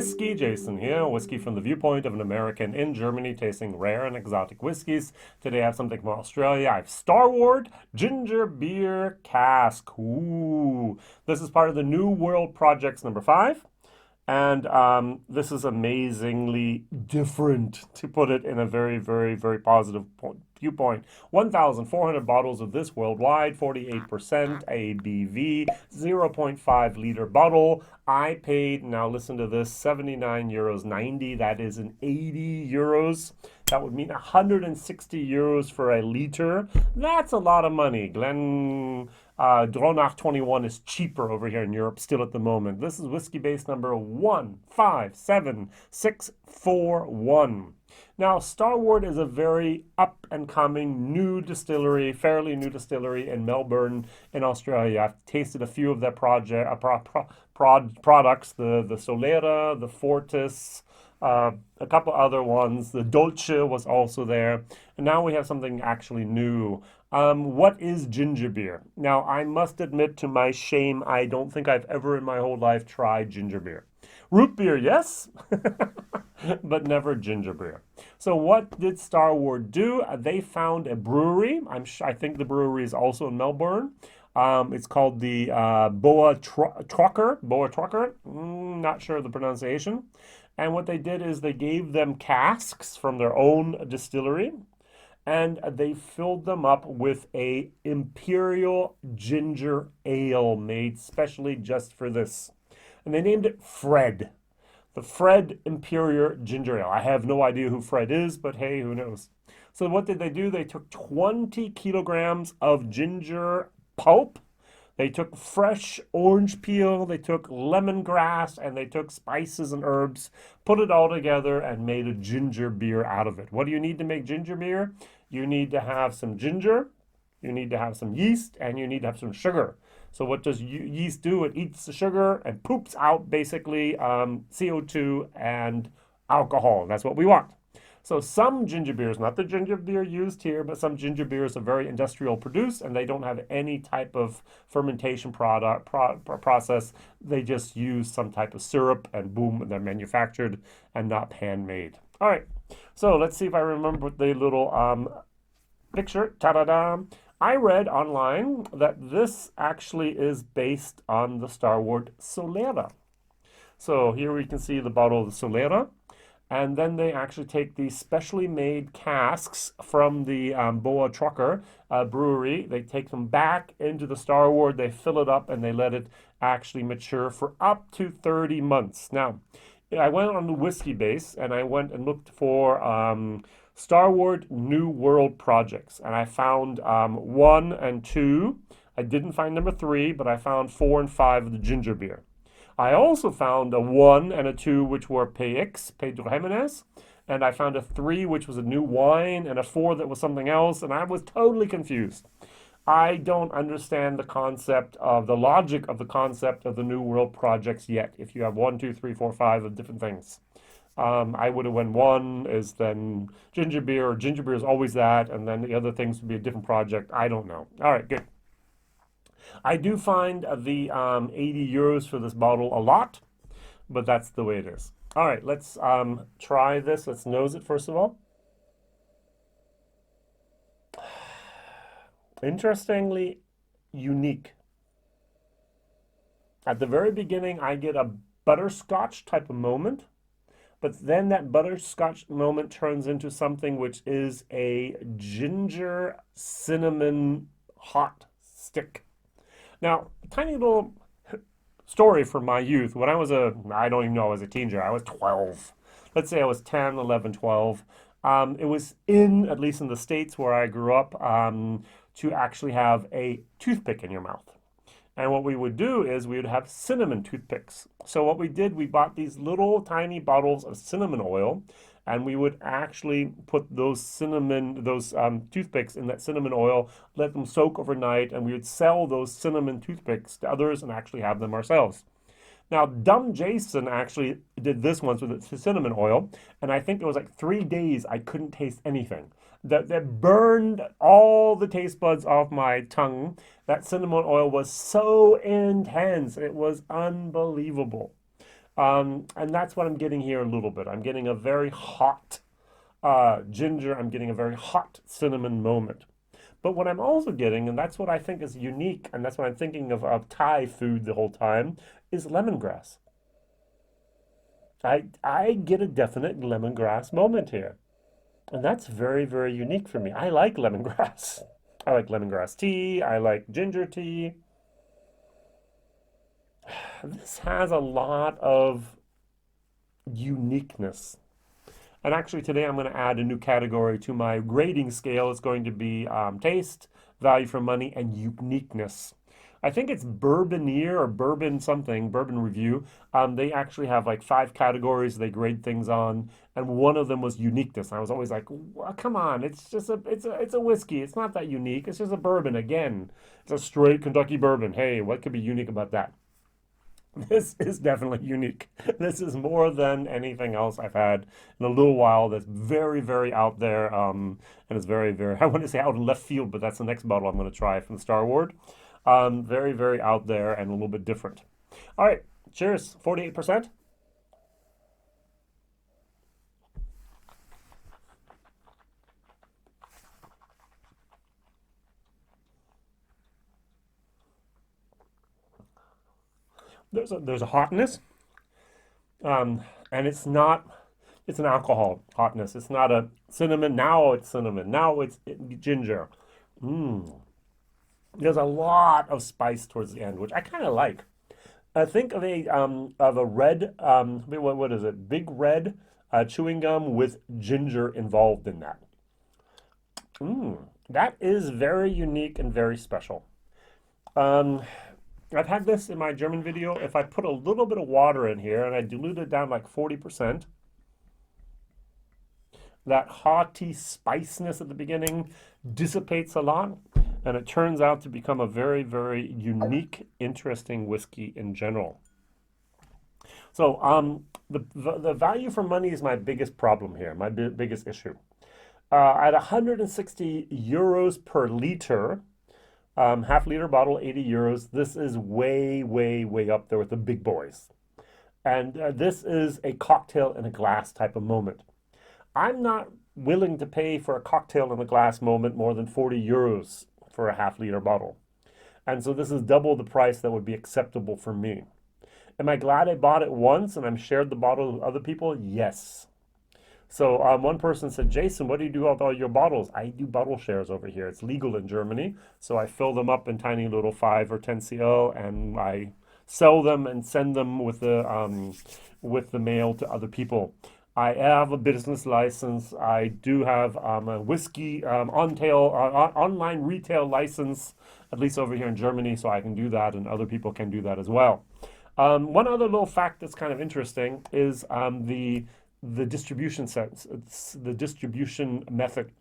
WhiskyJason here, whiskey from the viewpoint of an American in Germany tasting rare and exotic whiskeys. Today I have something from Australia. I have Starward Ginger Beer Cask. Ooh, this is part of the New World Projects number 5. And this is amazingly different, to put it in a very, very, very positive viewpoint. 1,400 bottles of this worldwide, 48% ABV, 0.5 liter bottle. I paid, now listen to this, 79 euros 90. That is in 80 euros. That would mean 160 euros for a liter. That's a lot of money. Dronach 21 is cheaper over here in Europe still at the moment. This is Whiskybase number 157641. Now, Starward is a very up-and-coming new distillery, fairly new distillery in Melbourne in Australia. I've tasted a few of their products, the Solera, the Fortis, a couple other ones. The Dolce was also there. And now we have something actually new. What is ginger beer? Now, I must admit to my shame, I don't think I've ever in my whole life tried ginger beer. Root beer, yes, but never ginger beer. So what did Starward do? They found a brewery. I think the brewery is also in Melbourne. It's called the Boa Trucker. Not sure of the pronunciation. And what they did is they gave them casks from their own distillery, and they filled them up with a imperial ginger ale made specially just for this. And they named it Fred. The Fred Imperial Ginger Ale. I have no idea who Fred is, but hey, who knows? So what did they do? They took 20 kilograms of ginger pulp. They took fresh orange peel, they took lemongrass, and they took spices and herbs, put it all together, and made a ginger beer out of it. What do you need to make ginger beer? You need to have some ginger, you need to have some yeast, and you need to have some sugar. So what does yeast do? It eats the sugar and poops out basically CO2 and alcohol. That's what we want. So some ginger beers, not the ginger beer used here, but some ginger beers are very industrial produced and they don't have any type of fermentation process. They just use some type of syrup and boom, they're manufactured and not handmade. All right, so let's see if I remember the little picture. Ta-da-da! I read online that this actually is based on the Starward Solera. So here we can see the bottle of the Solera. And then they actually take these specially made casks from the Boa Trucker brewery. They take them back into the Starward, they fill it up, and they let it actually mature for up to 30 months. Now, I went on the Whiskybase, and I went and looked for Starward New World projects. And I found 1 and 2. I didn't find number 3, but I found 4 and 5 of the ginger beer. I also found a 1 and a 2, which were Pedro Jimenez, and I found a 3, which was a new wine, and a 4 that was something else, and I was totally confused. I don't understand the concept of the logic of the concept of the New World projects yet. If you have 1, 2, 3, 4, 5 of different things, I would have went 1 is then ginger beer, or ginger beer is always that, and then the other things would be a different project. I don't know. All right, good. I do find the 80 euros for this bottle a lot, but that's the way it is. All right, let's try this. Let's nose it first of all. Interestingly unique. At the very beginning, I get a butterscotch type of moment, but then that butterscotch moment turns into something which is a ginger cinnamon hot stick. Now, a tiny little story from my youth. When I was I don't even know, I was a teenager. I was 12. Let's say I was 10, 11, 12. It was at least in the States where I grew up, to actually have a toothpick in your mouth. And what we would do is we would have cinnamon toothpicks. So what we did, we bought these little tiny bottles of cinnamon oil, and we would actually put those toothpicks in that cinnamon oil, let them soak overnight, and we would sell those cinnamon toothpicks to others and actually have them ourselves. Now, dumb Jason actually did this once with the cinnamon oil, and I think it was like 3 days I couldn't taste anything. That burned all the taste buds off my tongue. That cinnamon oil was so intense. It was unbelievable. And that's what I'm getting here a little bit. I'm getting a very hot ginger. I'm getting a very hot cinnamon moment. But what I'm also getting, and that's what I think is unique, and that's what I'm thinking of Thai food the whole time, is lemongrass. I get a definite lemongrass moment here. And that's very, very unique for me. I like lemongrass. I like lemongrass tea. I like ginger tea. This has a lot of uniqueness. And actually, today I'm going to add a new category to my grading scale. It's going to be taste, value for money, and uniqueness. I think it's Bourboneer or Bourbon something, Bourbon Review. They actually have like 5 categories they grade things on, and one of them was uniqueness. I was always like, "Come on, it's just a whiskey. It's not that unique. It's just a bourbon again. It's a straight Kentucky bourbon. Hey, what could be unique about that?" This is definitely unique. This is more than anything else I've had in a little while that's very, very out there. And it's very, very, I want to say out in left field, but that's the next bottle I'm going to try from the Starward. Very, very out there and a little bit different. All right, cheers. 48%. There's a hotness, um, and it's an alcohol hotness. It's not a cinnamon. Now it's cinnamon. Now it's ginger. Mm. There's a lot of spice towards the end, which I kind of like. Think of a red what is it? Big red chewing gum with ginger involved in that. That is very unique and very special. Um, I've had this in my German video. If I put a little bit of water in here and I dilute it down like 40%, that haughty spiciness at the beginning dissipates a lot, and it turns out to become a very, very unique, interesting whiskey in general. So, the value for money is my biggest problem here, my biggest issue. At 160 euros per liter, half liter bottle, 80 euros. This is way, way, way up there with the big boys. And this is a cocktail in a glass type of moment. I'm not willing to pay for a cocktail in a glass moment more than 40 euros for a half liter bottle. And so this is double the price that would be acceptable for me. Am I glad I bought it once and I've shared the bottle with other people? Yes. So one person said, Jason, what do you do with all your bottles? I do bottle shares over here. It's legal in Germany. So I fill them up in tiny little 5 or 10 cl and I sell them and send them with the mail to other people. I have a business license. I do have a whiskey online retail license, at least over here in Germany, so I can do that, and other people can do that as well. One other little fact that's kind of interesting is the distribution sense. It's the distribution method.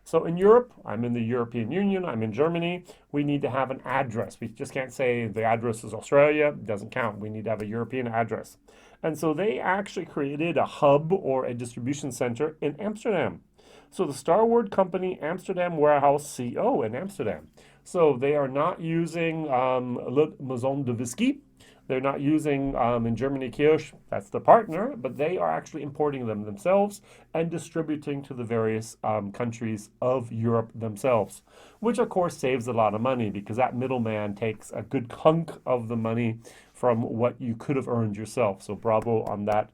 So in Europe, I'm in the European Union, I'm in Germany, we need to have an address. We just can't say the address is Australia, it doesn't count. We need to have a European address. And so they actually created a hub or a distribution center in Amsterdam. So the Starward Company Amsterdam Warehouse CO in Amsterdam. So they are not using Le Maison de Whisky. They're not using in Germany Kirsch, that's the partner, but they are actually importing them themselves and distributing to the various countries of Europe themselves, which of course saves a lot of money because that middleman takes a good hunk of the money from what you could have earned yourself. So bravo on that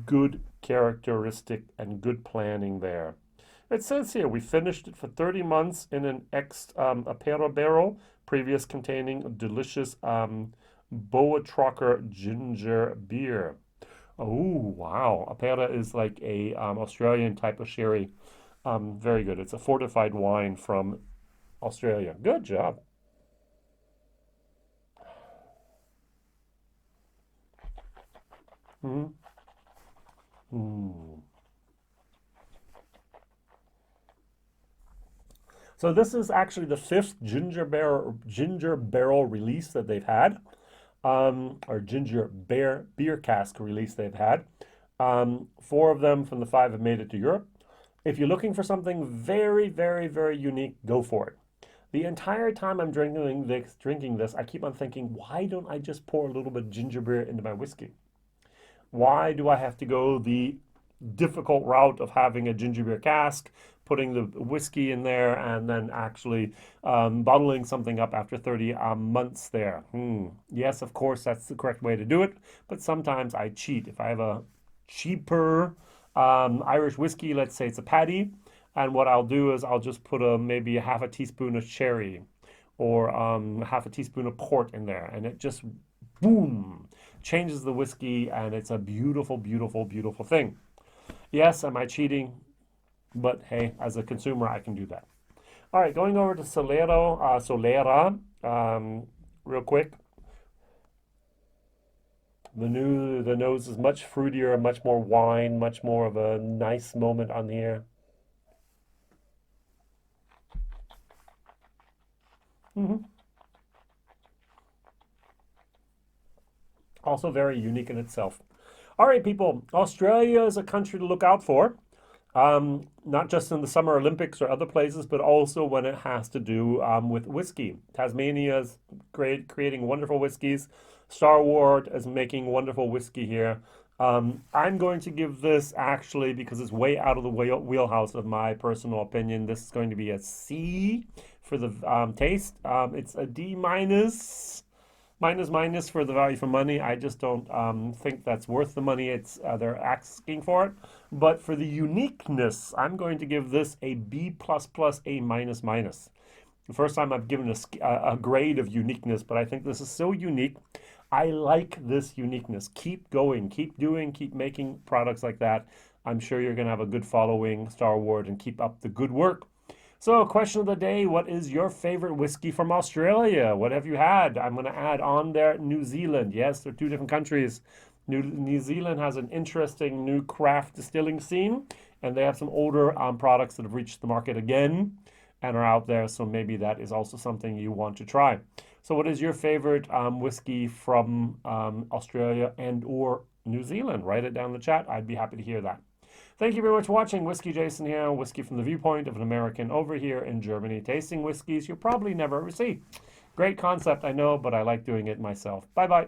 good characteristic and good planning there. It says here we finished it for 30 months in an Apero barrel, previous containing delicious Boa Trocker ginger beer. Oh, wow. Apera is like a Australian type of sherry. Very good. It's a fortified wine from Australia. Good job. Mm. Mm. So this is actually the 5th ginger barrel release that they've had, or ginger beer cask release they've had. 4 of them from the 5 have made it to Europe. If you're looking for something very, very, very unique, go for it. The entire time I'm drinking this, I keep on thinking, why don't I just pour a little bit of ginger beer into my whiskey? Why do I have to go the difficult route of having a ginger beer cask, putting the whiskey in there, and then actually bottling something up after 30 months there? Yes, of course, that's the correct way to do it, but sometimes I cheat. If I have a cheaper Irish whiskey, let's say it's a paddy, and what I'll do is I'll just put maybe a half a teaspoon of sherry or half a teaspoon of port in there, and it just boom changes the whiskey, and it's a beautiful, beautiful, beautiful thing. Yes, am I cheating? But hey, as a consumer, I can do that. All right, going over to Solera, real quick. The nose is much fruitier, much more wine, much more of a nice moment on here. Also very unique in itself. All right, people, Australia is a country to look out for. Not just in the Summer Olympics or other places, but also when it has to do with whiskey. Tasmania is creating wonderful whiskeys. Starward is making wonderful whiskey here. I'm going to give this, actually, because it's way out of the wheelhouse of my personal opinion, this is going to be a C for the taste. It's a D minus. Minus for the value for money. I just don't think that's worth the money. They're asking for it. But for the uniqueness, I'm going to give this a B plus plus A minus minus. The first time I've given a grade of uniqueness, but I think this is so unique. I like this uniqueness. Keep going, keep doing, keep making products like that. I'm sure you're going to have a good following, Starward, and keep up the good work. So, question of the day, what is your favorite whiskey from Australia? What have you had? I'm going to add on there New Zealand. Yes, they're two different countries. New Zealand has an interesting new craft distilling scene, and they have some older products that have reached the market again and are out there, so maybe that is also something you want to try. So what is your favorite whiskey from Australia and or New Zealand? Write it down in the chat. I'd be happy to hear that. Thank you very much for watching. Whiskey Jason here, whiskey from the viewpoint of an American over here in Germany, tasting whiskeys you'll probably never ever see. Great concept, I know, but I like doing it myself. Bye-bye.